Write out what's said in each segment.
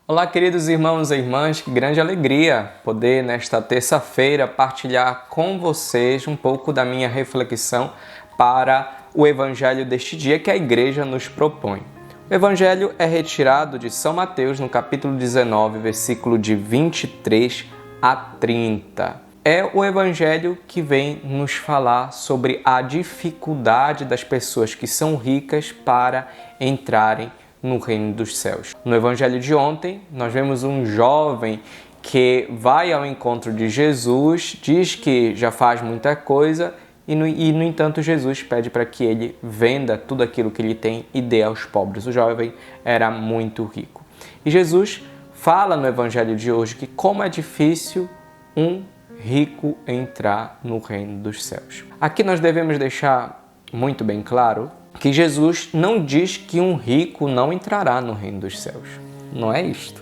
Olá, queridos irmãos e irmãs, que grande alegria poder nesta terça-feira partilhar com vocês um pouco da minha reflexão para o Evangelho deste dia que a Igreja nos propõe. O Evangelho é retirado de São Mateus, no capítulo 19, versículo de 23 a 30. É o Evangelho que vem nos falar sobre a dificuldade das pessoas que são ricas para entrarem no reino dos céus. No Evangelho de ontem, nós vemos um jovem que vai ao encontro de Jesus, diz que já faz muita coisa e, no entanto, Jesus pede para que ele venda tudo aquilo que ele tem e dê aos pobres. O jovem era muito rico. E Jesus fala no Evangelho de hoje que como é difícil um rico entrar no reino dos céus. Aqui nós devemos deixar muito bem claro que Jesus não diz que um rico não entrará no reino dos céus. Não é isto.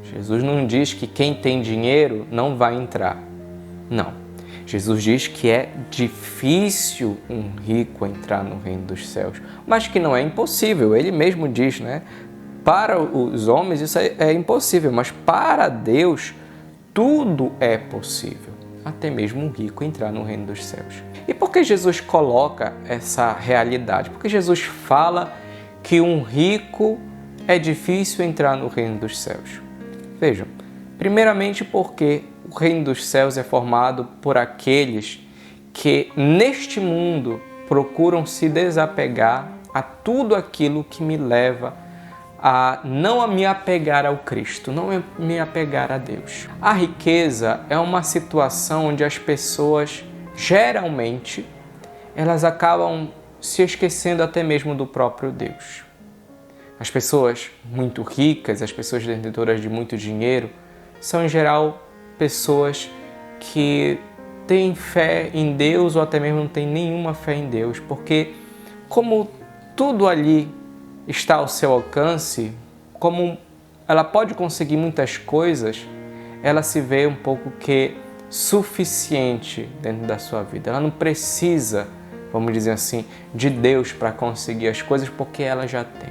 Jesus não diz que quem tem dinheiro não vai entrar. Não. Jesus diz que é difícil um rico entrar no reino dos céus, mas que não é impossível. Ele mesmo diz, né? Para os homens isso é impossível, mas para Deus tudo é possível. Até mesmo um rico entrar no reino dos céus. E por que Jesus coloca essa realidade? Porque Jesus fala que um rico é difícil entrar no reino dos céus. Vejam, primeiramente porque o reino dos céus é formado por aqueles que neste mundo procuram se desapegar a tudo aquilo que me leva a não me apegar ao Cristo, não me apegar a Deus. A riqueza é uma situação onde as pessoas, geralmente, elas acabam se esquecendo até mesmo do próprio Deus. As pessoas muito ricas, as pessoas detentoras de muito dinheiro, são em geral pessoas que têm fé em Deus ou até mesmo não têm nenhuma fé em Deus, porque como tudo ali está ao seu alcance, como ela pode conseguir muitas coisas, ela se vê um pouco que suficiente dentro da sua vida. Ela não precisa, vamos dizer assim, de Deus para conseguir as coisas, porque ela já tem.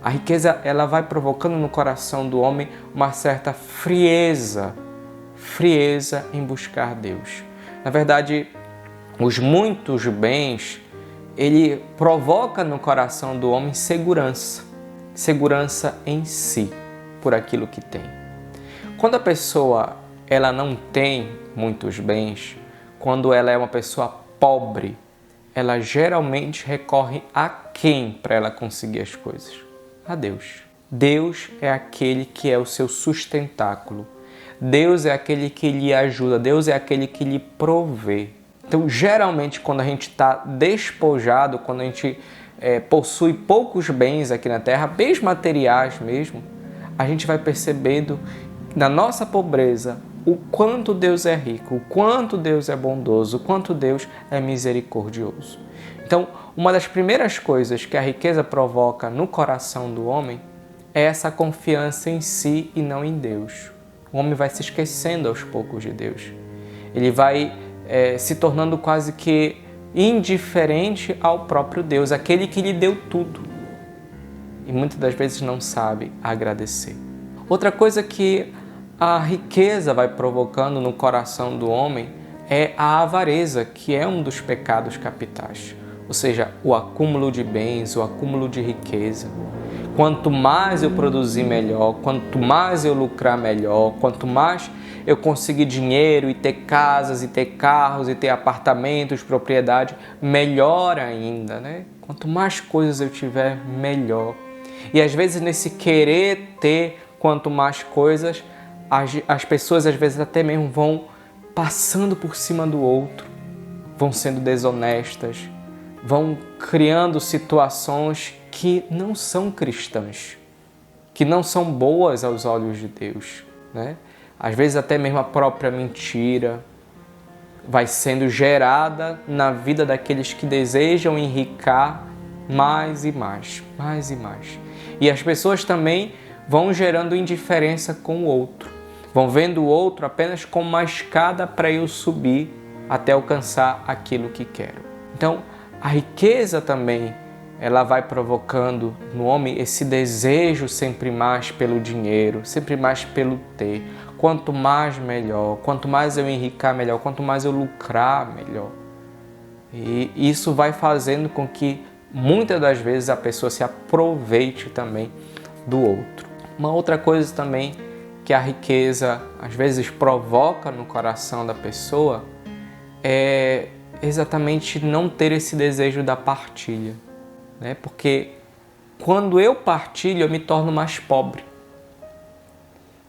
A riqueza, ela vai provocando no coração do homem uma certa frieza em buscar Deus. Na verdade, os muitos bens, ele provoca no coração do homem segurança em si, por aquilo que tem. Quando a pessoa ela não tem muitos bens, quando ela é uma pessoa pobre, ela geralmente recorre a quem para ela conseguir as coisas? A Deus. Deus é aquele que é o seu sustentáculo. Deus é aquele que lhe ajuda, Deus é aquele que lhe provê. Então, geralmente, quando a gente está despojado, quando a gente possui poucos bens aqui na Terra, bens materiais mesmo, a gente vai percebendo na nossa pobreza o quanto Deus é rico, o quanto Deus é bondoso, o quanto Deus é misericordioso. Então, uma das primeiras coisas que a riqueza provoca no coração do homem é essa confiança em si e não em Deus. O homem vai se esquecendo aos poucos de Deus. Ele vai se tornando quase que indiferente ao próprio Deus, aquele que lhe deu tudo. E muitas das vezes não sabe agradecer. Outra coisa que a riqueza vai provocando no coração do homem é a avareza, que é um dos pecados capitais. Ou seja, o acúmulo de bens, o acúmulo de riqueza. Quanto mais eu produzir melhor, quanto mais eu lucrar melhor, quanto mais eu conseguir dinheiro e ter casas e ter carros e ter apartamentos, propriedade, melhor ainda, né? Quanto mais coisas eu tiver, melhor. E às vezes nesse querer ter quanto mais coisas, as pessoas às vezes até mesmo vão passando por cima do outro, vão sendo desonestas, vão criando situações que não são cristãs, que não são boas aos olhos de Deus, né? Às vezes até mesmo a própria mentira vai sendo gerada na vida daqueles que desejam enricar mais e mais. E as pessoas também vão gerando indiferença com o outro, vão vendo o outro apenas como uma escada para eu subir até alcançar aquilo que quero. Então, a riqueza também ela vai provocando no homem esse desejo sempre mais pelo dinheiro, sempre mais pelo ter. Quanto mais, melhor. Quanto mais eu enricar, melhor. Quanto mais eu lucrar, melhor. E isso vai fazendo com que muitas das vezes a pessoa se aproveite também do outro. Uma outra coisa também que a riqueza às vezes provoca no coração da pessoa é exatamente não ter esse desejo da partilha, né? Porque quando eu partilho, eu me torno mais pobre.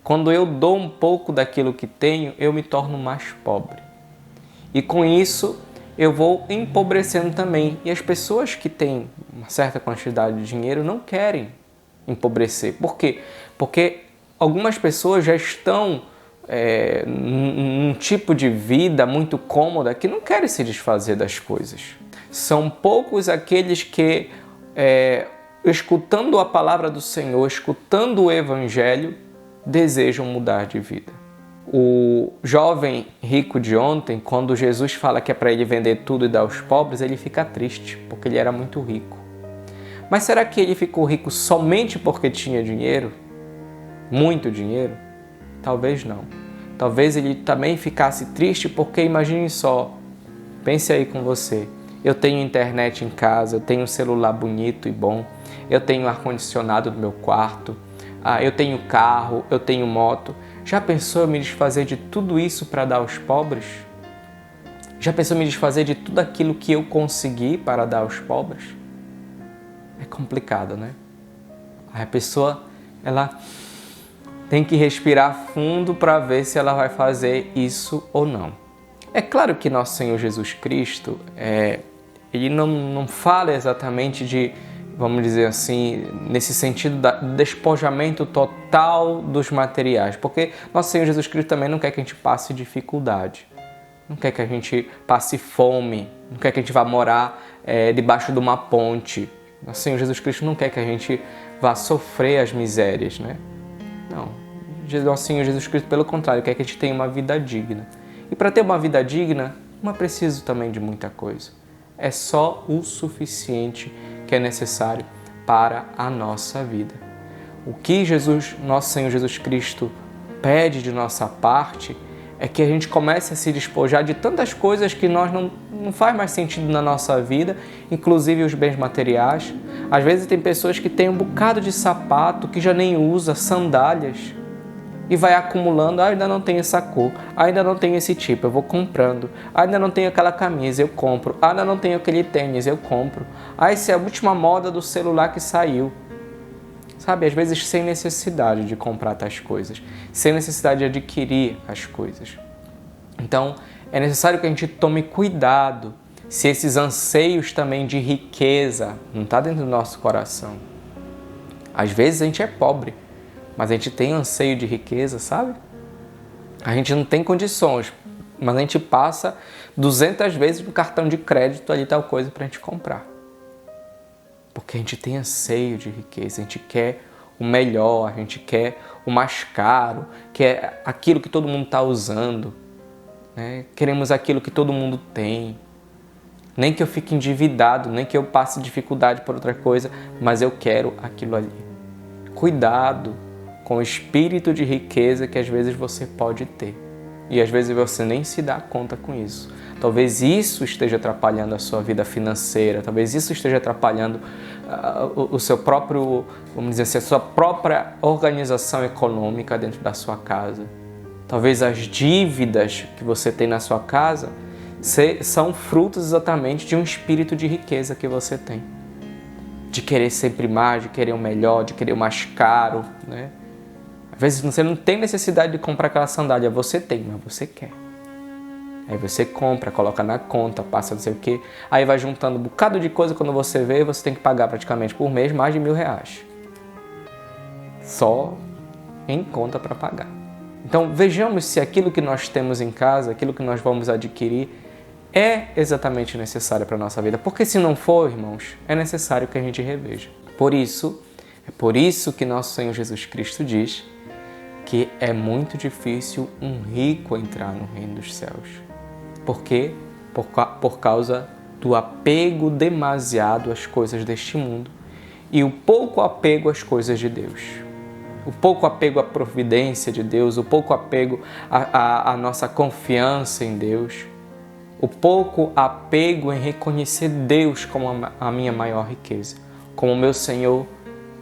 Quando eu dou um pouco daquilo que tenho, eu me torno mais pobre. E com isso, eu vou empobrecendo também. E as pessoas que têm uma certa quantidade de dinheiro não querem empobrecer. Por quê? Porque algumas pessoas já estão num tipo de vida muito cômoda que não querem se desfazer das coisas. São poucos aqueles que, escutando a palavra do Senhor, escutando o Evangelho, desejam mudar de vida. O jovem rico de ontem, quando Jesus fala que é para ele vender tudo e dar aos pobres, ele fica triste, porque ele era muito rico. Mas será que ele ficou rico somente porque tinha dinheiro? Muito dinheiro? Talvez não. Talvez ele também ficasse triste porque, imagine só, pense aí com você, eu tenho internet em casa, eu tenho um celular bonito e bom, eu tenho ar-condicionado no meu quarto, eu tenho carro, eu tenho moto. Já pensou em me desfazer de tudo isso para dar aos pobres? Já pensou em me desfazer de tudo aquilo que eu consegui para dar aos pobres? É complicado, né? A pessoa, ela tem que respirar fundo para ver se ela vai fazer isso ou não. É claro que nosso Senhor Jesus Cristo, ele não fala exatamente de, vamos dizer assim, nesse sentido do despojamento total dos materiais, porque nosso Senhor Jesus Cristo também não quer que a gente passe dificuldade, não quer que a gente passe fome, não quer que a gente vá morar debaixo de uma ponte. Nosso Senhor Jesus Cristo não quer que a gente vá sofrer as misérias, né? Não. Nosso Senhor Jesus Cristo, pelo contrário, quer que a gente tenha uma vida digna. E para ter uma vida digna, não é preciso também de muita coisa. É só o suficiente que é necessário para a nossa vida. O que nosso Senhor Jesus Cristo pede de nossa parte é que a gente comece a se despojar de tantas coisas que nós não faz mais sentido na nossa vida, inclusive os bens materiais. Às vezes tem pessoas que têm um bocado de sapato que já nem usa, sandálias, e vai acumulando, ainda não tenho essa cor, ainda não tenho esse tipo, eu vou comprando, ainda não tenho aquela camisa, eu compro, ainda não tenho aquele tênis, eu compro, essa é a última moda do celular que saiu. Sabe, às vezes sem necessidade de comprar tais coisas, sem necessidade de adquirir as coisas. Então, é necessário que a gente tome cuidado se esses anseios também de riqueza não está dentro do nosso coração. Às vezes a gente é pobre, mas a gente tem anseio de riqueza, sabe? A gente não tem condições, mas a gente passa 200 vezes no cartão de crédito ali tal coisa para a gente comprar. Porque a gente tem anseio de riqueza, a gente quer o melhor, a gente quer o mais caro, quer aquilo que todo mundo está usando, né? Queremos aquilo que todo mundo tem. Nem que eu fique endividado, nem que eu passe dificuldade por outra coisa, mas eu quero aquilo ali. Cuidado com o espírito de riqueza que às vezes você pode ter. E às vezes você nem se dá conta com isso. Talvez isso esteja atrapalhando a sua vida financeira, talvez isso esteja atrapalhando o seu próprio, vamos dizer assim, a sua própria organização econômica dentro da sua casa. Talvez as dívidas que você tem na sua casa são frutos exatamente de um espírito de riqueza que você tem. De querer sempre mais, de querer o melhor, de querer o mais caro, né? Às vezes você não tem necessidade de comprar aquela sandália, você tem, mas você quer. Aí você compra, coloca na conta, passa não sei o quê, aí vai juntando um bocado de coisa, quando você vê, você tem que pagar praticamente por mês mais de R$1.000. Só em conta para pagar. Então vejamos se aquilo que nós temos em casa, aquilo que nós vamos adquirir, é exatamente necessário para a nossa vida. Porque se não for, irmãos, é necessário que a gente reveja. É por isso que nosso Senhor Jesus Cristo diz que é muito difícil um rico entrar no reino dos céus. Por quê? Por causa do apego demasiado às coisas deste mundo e o pouco apego às coisas de Deus. O pouco apego à providência de Deus, o pouco apego à nossa confiança em Deus, o pouco apego em reconhecer Deus como a minha maior riqueza, como o meu Senhor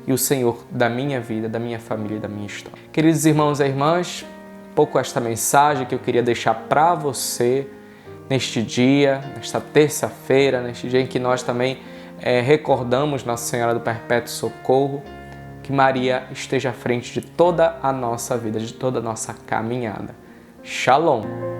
e o Senhor da minha vida, da minha família e da minha história. Queridos irmãos e irmãs, pouco esta mensagem que eu queria deixar para você neste dia, nesta terça-feira, neste dia em que nós também recordamos Nossa Senhora do Perpétuo Socorro, que Maria esteja à frente de toda a nossa vida, de toda a nossa caminhada. Shalom!